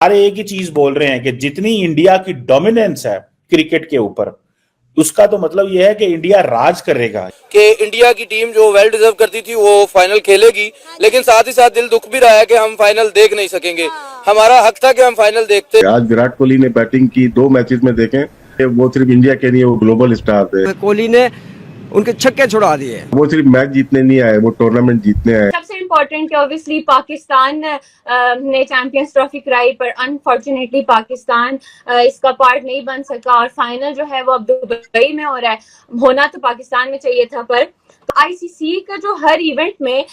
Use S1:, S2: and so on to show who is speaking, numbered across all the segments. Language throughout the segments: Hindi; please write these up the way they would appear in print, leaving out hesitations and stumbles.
S1: सारे एक ही चीज बोल रहे हैं कि जितनी इंडिया की डोमिनेंस है क्रिकेट के ऊपर, उसका तो मतलब यह है कि इंडिया राज करेगा।
S2: कि इंडिया की टीम जो वेल डिजर्व करती थी वो फाइनल खेलेगी, लेकिन साथ ही साथ दिल दुख भी रहा है कि हम फाइनल देख नहीं सकेंगे। हमारा हक था कि हम फाइनल देखते।
S3: आज विराट कोहली ने बैटिंग की 2 मैचेस में देखें, वो सिर्फ इंडिया के नहीं, वो ग्लोबल स्टार थे।
S4: कोहली ने उनके छक्के छुड़ा दिए।
S3: वो सिर्फ मैच जीतने नहीं आए, वो टूर्नामेंट जीतने आए।
S5: सबसे इम्पोर्टेंट ऑब्वियसली पाकिस्तान ने चैंपियंस ट्रॉफी कराई, पर अनफॉर्चुनेटली पाकिस्तान इसका पार्ट नहीं बन सका और फाइनल जो है वो अब दुबई में हो रहा है। होना तो पाकिस्तान में चाहिए था, पर आईसीसी का जो हर इवेंट में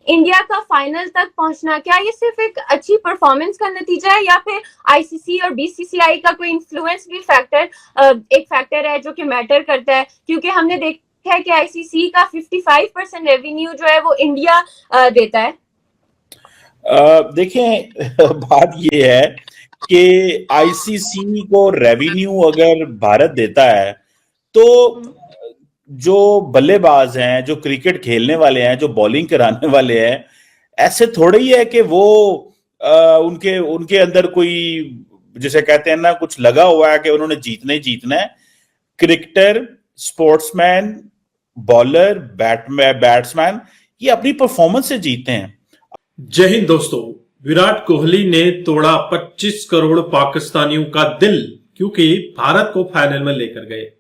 S5: इंडिया का फाइनल तक पहुंचना, क्या ये सिर्फ एक अच्छी परफॉर्मेंस का नतीजा है या फिर आईसीसी और बीसीसीआई का कोई इन्फ्लुएंस भी एक फैक्टर है जो कि मैटर करता है? क्योंकि हमने देखा है कि आईसीसी का 55% रेवेन्यू जो है वो इंडिया देता है।
S1: देखें बात ये है कि आईसीसी को रेवेन्यू अगर भारत देता है तो जो बल्लेबाज हैं, जो क्रिकेट खेलने वाले हैं, जो बॉलिंग कराने वाले हैं, ऐसे थोड़े ही है कि वो उनके उनके अंदर कोई, जिसे कहते हैं ना, कुछ लगा हुआ है कि उन्होंने जीतना ही जीतना है। क्रिकेटर, स्पोर्ट्समैन, बॉलर, बैट्समैन, ये अपनी परफॉर्मेंस से जीते हैं।
S6: जय हिंद दोस्तों। विराट कोहली ने तोड़ा 25 करोड़ पाकिस्तानियों का दिल, क्योंकि भारत को फाइनल में लेकर गए।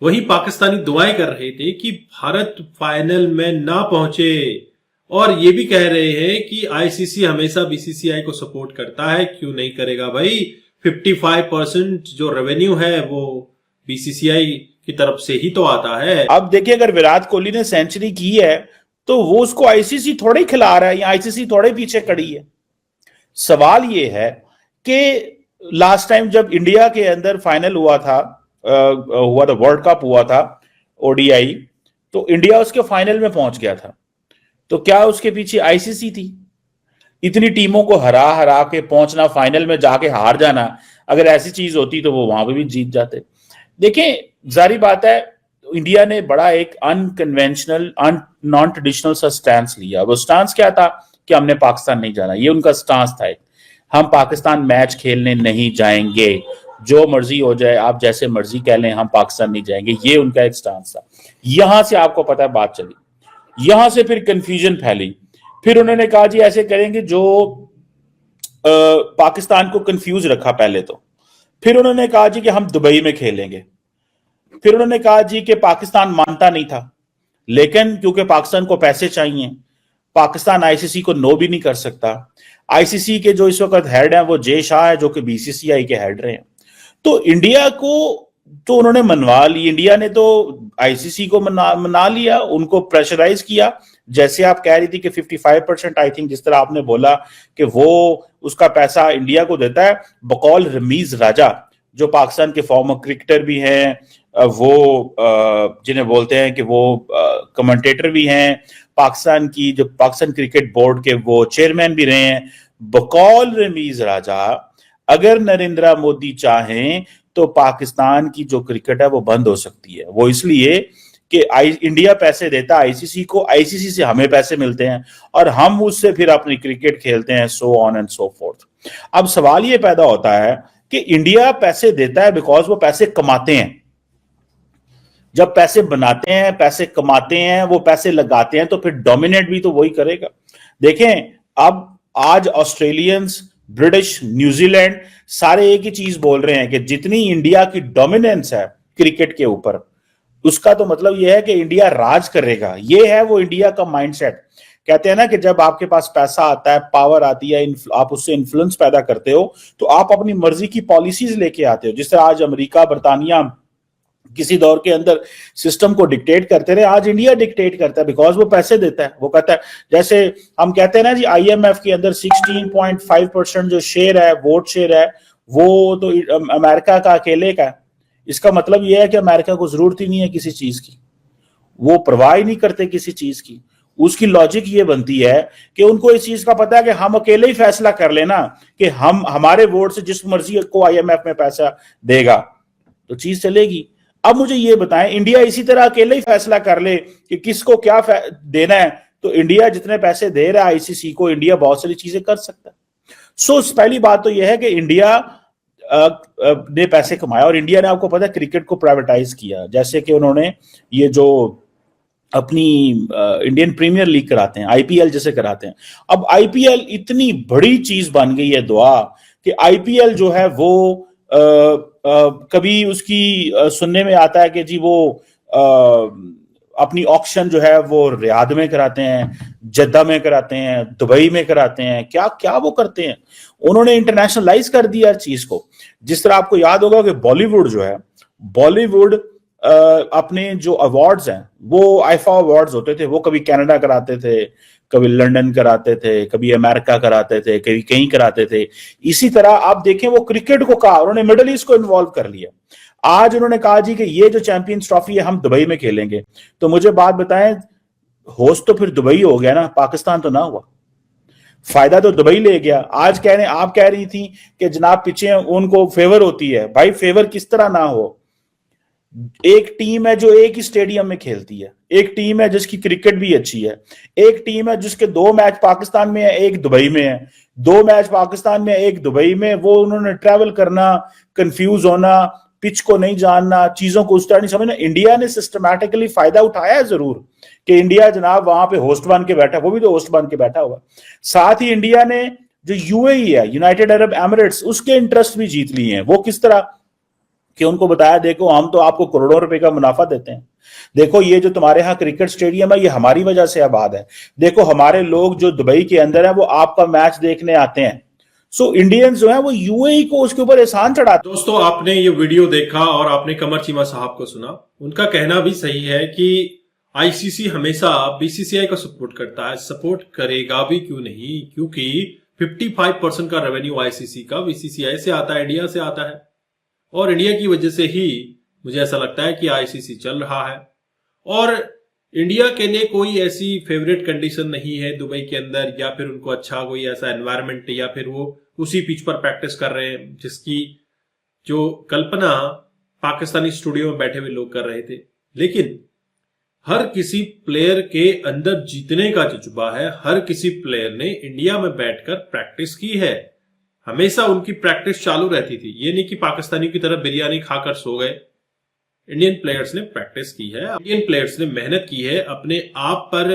S6: वही पाकिस्तानी दुआएं कर रहे थे कि भारत फाइनल में ना पहुंचे, और ये भी कह रहे हैं कि आईसीसी हमेशा बीसीसीआई को सपोर्ट करता है। क्यों नहीं करेगा भाई? 55% जो रेवेन्यू है वो बीसीसीआई की तरफ से ही तो आता है।
S1: अब देखिए, अगर विराट कोहली ने सेंचुरी की है तो वो उसको आईसीसी थोड़े ही खिला रहा है या आईसीसी थोड़े पीछे खड़ी है। सवाल ये है कि लास्ट टाइम जब इंडिया के अंदर फाइनल हुआ था, वर्ल्ड कप हुआ था ओडीआई, तो इंडिया उसके फाइनल में पहुंच गया था। तो क्या उसके पीछे आईसीसी थी? इतनी टीमों को हरा हरा के पहुंचना, फाइनल में जाके हार जाना, अगर ऐसी चीज होती तो वो वहां पे भी जीत जाते। देखिए, जारी बात है, इंडिया ने बड़ा एक अनकन्वेंशनल, नॉन ट्रेडिशनल सा स्टैंस लिया। वो स्टांस क्या था कि हमने पाकिस्तान नहीं जाना, ये उनका स्टांस था। हम पाकिस्तान मैच खेलने नहीं जाएंगे, जो मर्जी हो जाए, आप जैसे मर्जी कह लें, हम पाकिस्तान नहीं जाएंगे, ये उनका एक स्टांस था। यहां से आपको पता है बात चली, यहां से फिर कंफ्यूजन फैली। फिर उन्होंने कहा जी ऐसे करेंगे, जो पाकिस्तान को कंफ्यूज रखा पहले तो। फिर उन्होंने कहा जी कि हम दुबई में खेलेंगे। फिर उन्होंने कहा जी कि पाकिस्तान मानता नहीं था, लेकिन क्योंकि पाकिस्तान को पैसे चाहिए, पाकिस्तान आईसीसी को नो भी नहीं कर सकता। आईसीसी के जो इस वक्त हेड हैं वो जे शाह है, जो कि बीसीसीआई के हेड रहे हैं। तो इंडिया को तो उन्होंने मनवा ली, इंडिया ने तो आईसीसी को मना लिया, उनको प्रेशराइज किया। जैसे आप कह रही थी कि 55% आई थिंक, जिस तरह आपने बोला कि वो उसका पैसा इंडिया को देता है, बकौल रमीज राजा, जो पाकिस्तान के फॉर्मर क्रिकेटर भी हैं, वो जिन्हें बोलते हैं कि वो कमेंटेटर भी हैं, पाकिस्तान क्रिकेट बोर्ड के वो चेयरमैन भी रहे हैं। बकौल रमीज राजा, अगर नरेंद्र मोदी चाहें तो पाकिस्तान की जो क्रिकेट है वो बंद हो सकती है। वो इसलिए कि इंडिया पैसे देता है आईसीसी को, आईसीसी से हमें पैसे मिलते हैं और हम उससे फिर अपनी क्रिकेट खेलते हैं, so on and so fourth. अब सवाल ये पैदा होता है कि इंडिया पैसे देता है बिकॉज वो पैसे कमाते हैं। जब पैसे बनाते हैं, पैसे कमाते हैं, वो पैसे लगाते हैं, तो फिर डोमिनेट भी तो वही करेगा। देखें, अब आज ऑस्ट्रेलियंस, ब्रिटिश, न्यूजीलैंड सारे एक ही चीज बोल रहे हैं कि जितनी इंडिया की डोमिनेंस है क्रिकेट के ऊपर, उसका तो मतलब यह है कि इंडिया राज करेगा। ये है वो इंडिया का माइंडसेट। कहते हैं ना कि जब आपके पास पैसा आता है, पावर आती है, आप उससे इन्फ्लुएंस पैदा करते हो, तो आप अपनी मर्जी की पॉलिसीज लेके आते हो। जिससे आज अमेरिका, बर्तानिया किसी दौर के अंदर सिस्टम को डिक्टेट करते रहे, आज इंडिया डिक्टेट करता है बिकॉज वो पैसे देता है। वो कहता है, जैसे हम कहते हैं ना जी, आईएमएफ के अंदर 16.5% जो शेयर है, वोट शेयर है, वो तो अमेरिका का अकेले का है। इसका मतलब यह है कि अमेरिका को जरूरत ही नहीं है किसी चीज की, वो परवाह ही नहीं करते किसी चीज की। उसकी लॉजिक ये बनती है कि उनको इस चीज का पता है कि हम अकेले ही फैसला कर लेना कि हम हमारे वोट से जिस मर्जी को आईएमएफ में पैसा देगा तो चीज चलेगी। अब मुझे ये बताएं, इंडिया इसी तरह अकेले ही फैसला कर ले कि किसको क्या देना है, तो इंडिया जितने पैसे दे रहा है आईसीसी को, इंडिया बहुत सारी चीजें कर सकता है। सो पहली बात तो यह है कि इंडिया ने पैसे कमाए, और इंडिया ने, आपको पता है, क्रिकेट को प्राइवेटाइज किया। जैसे कि उन्होंने ये जो अपनी इंडियन प्रीमियर लीग कराते हैं, आईपीएल जैसे कराते हैं। अब आईपीएल इतनी बड़ी चीज बन गई है दुआ, कि आईपीएल जो है वो कभी उसकी सुनने में आता है कि जी वो अपनी ऑक्शन जो है वो रियाद में कराते हैं, जद्दा में कराते हैं, दुबई में कराते हैं, क्या क्या वो करते हैं। उन्होंने इंटरनेशनलाइज कर दिया चीज को। जिस तरह आपको याद होगा कि बॉलीवुड जो है, बॉलीवुड अपने जो अवार्ड्स हैं वो आईफा अवार्ड्स होते थे, वो कभी कनाडा कराते थे, कभी लंदन कराते थे, कभी अमेरिका कराते थे, कभी कहीं कराते थे। इसी तरह आप देखें वो क्रिकेट को कहा, उन्होंने मिडिल ईस्ट को इन्वॉल्व कर लिया। आज उन्होंने कहा जी कि ये जो चैंपियंस ट्रॉफी है हम दुबई में खेलेंगे। तो मुझे बात बताएं, होस्ट तो फिर दुबई हो गया ना, पाकिस्तान तो ना हुआ। फायदा तो दुबई ले गया। आज आप कह रही थी कि जनाब पीछे उनको फेवर होती है। भाई फेवर किस तरह ना हो, एक टीम है जो एक ही स्टेडियम में खेलती है, एक टीम है जिसकी क्रिकेट भी अच्छी है, एक टीम है जिसके 2 मैच पाकिस्तान में है, एक दुबई में है, 2 मैच पाकिस्तान में, एक दुबई में। वो उन्होंने ट्रैवल करना, कंफ्यूज होना, पिच को नहीं जानना, चीजों को उस तरह नहीं समझना। इंडिया ने सिस्टमैटिकली फायदा उठाया है जरूर कि इंडिया जनाब वहां पे होस्ट बन के बैठा, वो भी तो होस्ट बन के बैठा हुआ। साथ ही इंडिया ने जो यूएई है, यूनाइटेड अरब एमिरेट्स, उसके इंटरेस्ट भी जीत लिए हैं। वो किस तरह कि उनको बताया देखो हम तो आपको करोड़ों रुपए का मुनाफा देते हैं, देखो ये जो तुम्हारे यहाँ क्रिकेट स्टेडियम है ये हमारी वजह से आबाद है, देखो हमारे लोग जो दुबई के अंदर है वो आपका मैच देखने आते हैं। सो इंडियंस जो है वो यूएई को उसके ऊपर एहसान चढ़ाते।
S6: दोस्तों, आपने ये वीडियो देखा और आपने कमर चीमा साहब को सुना। उनका कहना भी सही है कि आईसीसी हमेशा बीसीसीआई को सपोर्ट करता है, सपोर्ट करेगा भी क्यों नहीं, क्योंकि 55% का रेवेन्यू आईसीसी का बीसीसीआई से आता है, इंडिया से आता है। और इंडिया की वजह से ही मुझे ऐसा लगता है कि आईसीसी चल रहा है। और इंडिया के लिए कोई ऐसी फेवरेट कंडीशन नहीं है दुबई के अंदर, या फिर उनको अच्छा कोई ऐसा एनवायरनमेंट, या फिर वो उसी पिच पर प्रैक्टिस कर रहे हैं जिसकी जो कल्पना पाकिस्तानी स्टूडियो में बैठे हुए लोग कर रहे थे। लेकिन हर किसी प्लेयर के अंदर जीतने का जज्बा है, हर किसी प्लेयर ने इंडिया में बैठकर प्रैक्टिस की है, हमेशा उनकी प्रैक्टिस चालू रहती थी। ये नहीं कि पाकिस्तानियों की तरह बिरयानी खाकर सो गए। इंडियन प्लेयर्स ने प्रैक्टिस की है, इंडियन प्लेयर्स ने मेहनत की है, अपने आप पर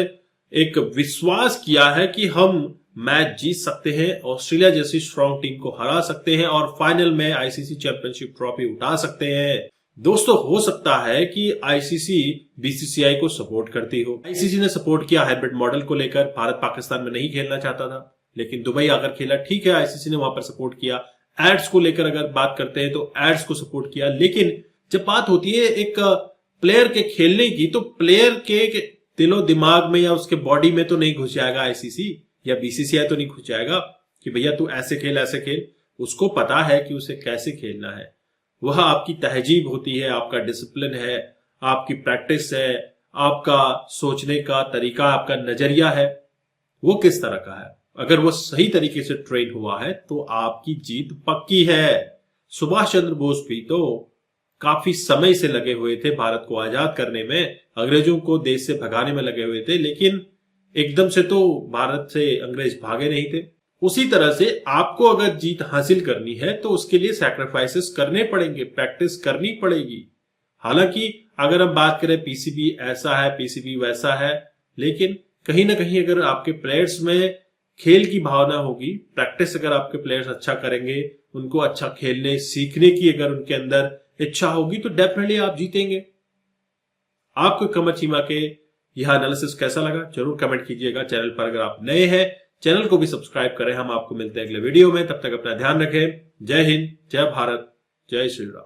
S6: एक विश्वास किया है कि हम मैच जीत सकते हैं, ऑस्ट्रेलिया जैसी स्ट्रॉन्ग टीम को हरा सकते हैं और फाइनल में आईसीसी चैंपियनशिप ट्रॉफी उठा सकते हैं। दोस्तों, हो सकता है कि आईसीसी बीसीसीआई को सपोर्ट करती हो। आईसीसी ने सपोर्ट किया हाइब्रिड मॉडल को लेकर, भारत पाकिस्तान में नहीं खेलना चाहता था लेकिन दुबई आकर खेला, ठीक है, आईसीसी ने वहां पर सपोर्ट किया। एड्स को लेकर अगर बात करते हैं तो एड्स को सपोर्ट किया। लेकिन जब बात होती है एक प्लेयर के खेलने की, तो प्लेयर के दिलो दिमाग में या उसके बॉडी में तो नहीं घुस जाएगा आईसीसी या बीसीसीआई, तो नहीं घुस जाएगा कि भैया तू ऐसे खेल ऐसे खेल। उसको पता है कि उसे कैसे खेलना है। वह आपकी तहजीब होती है, आपका डिसिप्लिन है, आपकी प्रैक्टिस है, आपका सोचने का तरीका, आपका नजरिया है, वो किस तरह का है। अगर वो सही तरीके से ट्रेन हुआ है तो आपकी जीत पक्की है। सुभाष चंद्र बोस भी तो काफी समय से लगे हुए थे भारत को आजाद करने में, अंग्रेजों को देश से भगाने में लगे हुए थे, लेकिन एकदम से तो भारत से अंग्रेज भागे नहीं थे। उसी तरह से आपको अगर जीत हासिल करनी है तो उसके लिए सैक्रिफाइसेस करने पड़ेंगे, प्रैक्टिस करनी पड़ेगी। हालांकि अगर हम बात करें पीसीबी ऐसा है, पीसीबी वैसा है, लेकिन कहीं ना कहीं अगर आपके प्लेयर्स में खेल की भावना होगी, प्रैक्टिस अगर आपके प्लेयर्स अच्छा करेंगे, उनको अच्छा खेलने सीखने की अगर उनके अंदर इच्छा होगी, तो डेफिनेटली आप जीतेंगे। आपको कमर चीमा के यह एनालिसिस कैसा लगा जरूर कमेंट कीजिएगा। चैनल पर अगर आप नए हैं चैनल को भी सब्सक्राइब करें। हम आपको मिलते हैं अगले वीडियो में, तब तक अपना ध्यान रखें। जय हिंद, जय भारत, जय श्री राम।